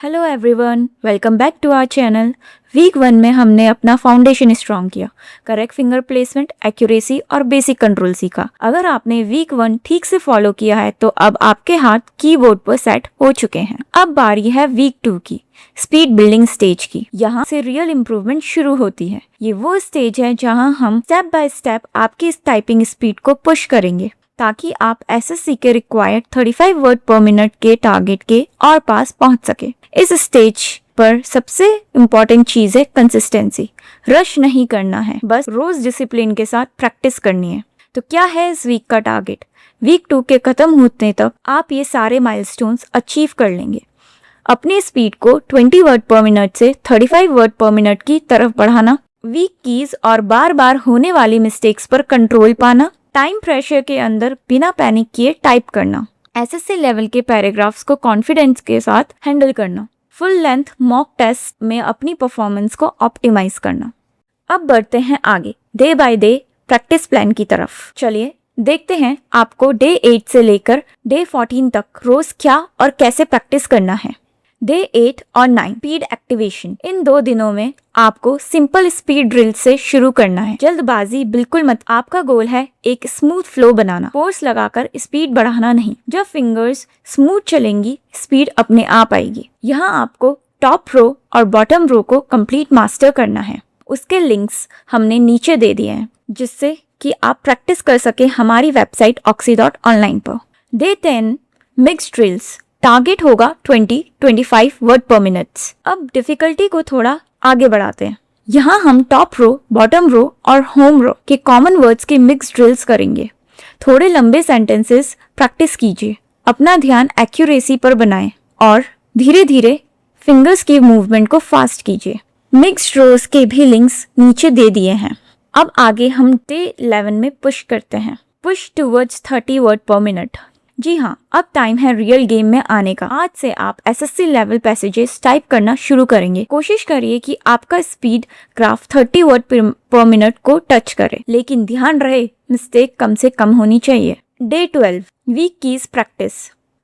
Hello everyone, welcome back to our channel. Week 1 में हमने अपना फाउंडेशन स्ट्रॉन्ग किया, करेक्ट फिंगर प्लेसमेंट, एक्यूरेसी और बेसिक कंट्रोल सीखा। अगर आपने वीक 1 ठीक से फॉलो किया है तो अब आपके हाथ कीबोर्ड पर सेट हो चुके हैं। अब बारी है वीक 2 की, स्पीड बिल्डिंग स्टेज की। यहाँ से रियल इम्प्रूवमेंट शुरू होती है। ये वो स्टेज है जहाँ हम स्टेप बाय स्टेप आपकी इस टाइपिंग स्पीड को पुश करेंगे ताकि आप एसएससी के रिक्वायर्ड 35 वर्ड पर मिनट के टारगेट के और पास पहुंच सके। इस स्टेज पर सबसे इम्पोर्टेंट चीज है कंसिस्टेंसी। रश नहीं करना है, बस रोज डिसिप्लिन के साथ प्रैक्टिस करनी है। तो क्या है इस वीक का टारगेट? वीक 2 के खत्म होने तक आप ये सारे माइलस्टोन्स अचीव कर लेंगे। अपनी स्पीड को 20 वर्ड पर मिनट से 35 वर्ड पर मिनट की तरफ बढ़ाना, वीक कीज और बार बार होने वाली मिस्टेक्स पर कंट्रोल पाना, टाइम प्रेशर के अंदर बिना पैनिक किए टाइप करना, एसएससी लेवल के पैराग्राफ्स को कॉन्फिडेंस के साथ हैंडल करना, फुल लेंथ मॉक टेस्ट में अपनी परफॉर्मेंस को ऑप्टिमाइज करना। अब बढ़ते हैं आगे day by day practice plan की तरफ। चलिए देखते हैं आपको डे 8 से लेकर डे 14 तक रोज क्या और कैसे प्रैक्टिस करना है। डे 8 और 9 स्पीड एक्टिवेशन। इन 2 दिनों में आपको सिंपल स्पीड ड्रिल से शुरू करना है। जल्दबाजी बिल्कुल मत। आपका गोल है एक स्मूथ फ्लो बनाना, फोर्स लगाकर स्पीड बढ़ाना नहीं। जब फिंगर्स स्मूथ चलेंगी, स्पीड अपने आप आएगी। यहाँ आपको टॉप रो और बॉटम रो को कंप्लीट मास्टर करना है। उसके लिंक्स हमने नीचे दे दिए हैं जिससे कि आप प्रैक्टिस कर सके हमारी वेबसाइट oxy.online पर। Day 10 mix drills. टारगेट होगा 20-25 वर्ड पर मिनट्स। अब डिफिकल्टी को थोड़ा आगे बढ़ाते हैं। यहाँ हम टॉप रो, बॉटम रो और होम रो के कॉमन वर्ड्स के मिक्स ड्रिल्स करेंगे। थोड़े लंबे सेंटेंसेस प्रैक्टिस कीजिए। अपना ध्यान एक्यूरेसी पर बनाएं और धीरे धीरे फिंगर्स की मूवमेंट को फास्ट कीजिए। मिक्स रोज के भी लिंक्स नीचे दे दिए हैं। अब आगे हम डे 11 में पुश करते हैं। Push towards 30 word per minute. जी हाँ, अब टाइम है रियल गेम में आने का। आज से आप एसएससी लेवल पैसेजेस टाइप करना शुरू करेंगे। कोशिश करिए कि आपका speed graph 30 word per minute को टच करे, लेकिन ध्यान रहे मिस्टेक कम से कम होनी चाहिए। Day 12 weak keys practice.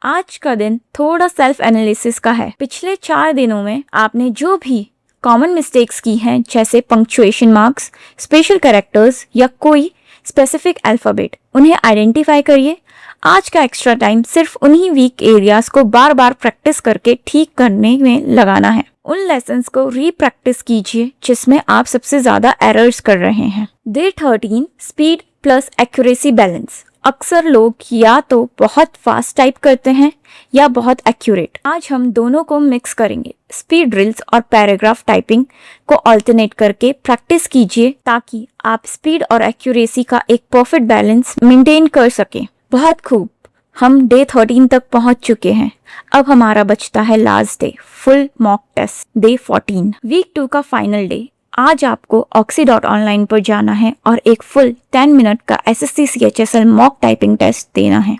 आज का दिन थोड़ा सेल्फ एनालिसिस का है। पिछले 4 दिनों में आपने जो भी कॉमन मिस्टेक्स की हैं, जैसे पंक्चुएशन मार्क्स, स्पेशल कैरेक्टर्स या कोई स्पेसिफिक अल्फाबेट, उन्हें आइडेंटिफाई करिए। आज का एक्स्ट्रा टाइम सिर्फ उन्हीं वीक एरियाज को बार बार प्रैक्टिस करके ठीक करने में लगाना है। उन लेसन्स को रीप्रैक्टिस कीजिए जिसमें आप सबसे ज्यादा एरर्स कर रहे हैं। Day 13 speed plus accuracy balance. अक्सर लोग या तो बहुत फास्ट टाइप करते हैं या बहुत एक्यूरेट। आज हम दोनों को मिक्स करेंगे। स्पीड ड्रिल्स और पैराग्राफ टाइपिंग को अल्टरनेट करके प्रैक्टिस कीजिए ताकि आप स्पीड और एक्यूरेसी का एक परफेक्ट बैलेंस मेंटेन कर सकें। बहुत खूब, हम डे 13 तक पहुंच चुके हैं। अब हमारा बचता है last day, full mock test, day 14, week 2 का फाइनल डे। आज आपको oxy.online पर जाना है और एक फुल 10 मिनट का SSC CHSL mock typing test देना है।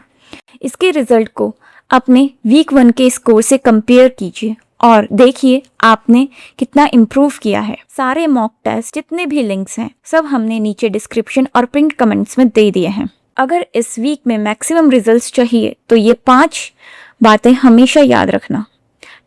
इसके रिजल्ट को अपने वीक 1 के स्कोर से कंपेयर कीजिए और देखिए आपने कितना इम्प्रूव किया है। सारे मॉक टेस्ट जितने भी लिंक्स हैं सब हमने नीचे डिस्क्रिप्शन और पिन कमेंट्स में दे दिए हैं। अगर इस वीक में मैक्सिमम रिजल्ट्स चाहिए तो ये 5 बातें हमेशा याद रखना।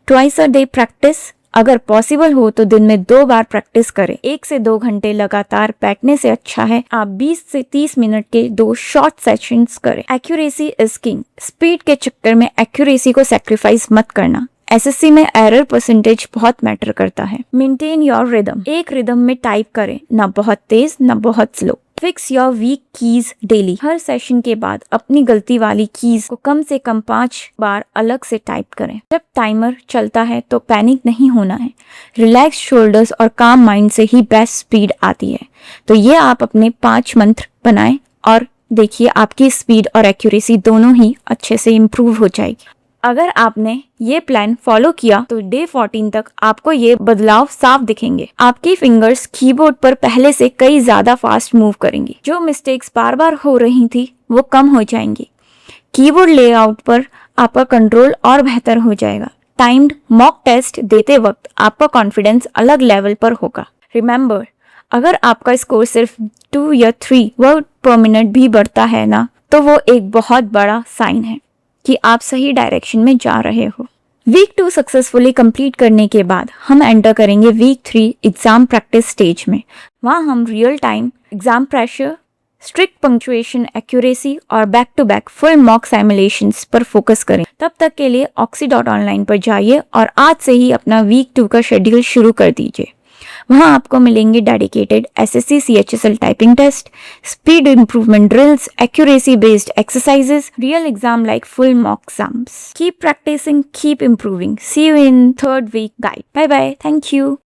Twice a day practice. अगर पॉसिबल हो तो दिन में 2 बार प्रैक्टिस करें। 1 से 2 घंटे लगातार बैठने से अच्छा है आप 20 से 30 मिनट के 2 शॉर्ट सेशंस करें। Accuracy is king. स्पीड के चक्कर में एक्यूरेसी को सैक्रिफाइस मत करना। एसएससी में एरर परसेंटेज बहुत मैटर करता है। Maintain your rhythm. एक रिदम में टाइप करें, ना बहुत तेज ना बहुत slow. Fix your weak keys daily. हर सेशन के बाद अपनी गलती वाली कीज को कम से कम 5 बार अलग से टाइप करें। जब टाइमर चलता है तो पैनिक नहीं होना है। रिलैक्स शोल्डर्स और काम माइंड से ही बेस्ट स्पीड आती है। तो ये आप अपने 5 मंत्र बनाएं और देखिए आपकी स्पीड और एक्यूरेसी दोनों ही अच्छे से इम्प्रूव हो जाएगी। अगर आपने ये प्लान फॉलो किया तो डे 14 तक आपको ये बदलाव साफ दिखेंगे। आपकी फिंगर्स कीबोर्ड पर पहले से कई ज्यादा फास्ट मूव करेंगी। जो मिस्टेक्स बार बार हो रही थी वो कम हो जाएंगी। कीबोर्ड लेआउट पर आपका कंट्रोल और बेहतर हो जाएगा। टाइम्ड मॉक टेस्ट देते वक्त आपका कॉन्फिडेंस अलग लेवल पर होगा। रिमेंबर, अगर आपका स्कोर सिर्फ 2 या 3 वर्ड पर मिनट भी बढ़ता है ना, तो वो एक बहुत बड़ा साइन है कि आप सही डायरेक्शन में जा रहे हो। वीक 2 सक्सेसफुली कंप्लीट करने के बाद हम एंटर करेंगे वीक 3 एग्जाम प्रैक्टिस स्टेज में। वहाँ हम real time exam pressure, strict punctuation accuracy और back to back full mock simulations पर फोकस करें। तब तक के लिए oxy.online पर जाइए और आज से ही अपना वीक 2 का शेड्यूल शुरू कर दीजिए। वहाँ आपको मिलेंगे dedicated SSC CHSL typing test, speed improvement drills, accuracy based exercises, real exam like full mock exams. Keep practising, keep improving. See you in third week guide. Bye bye. Thank you.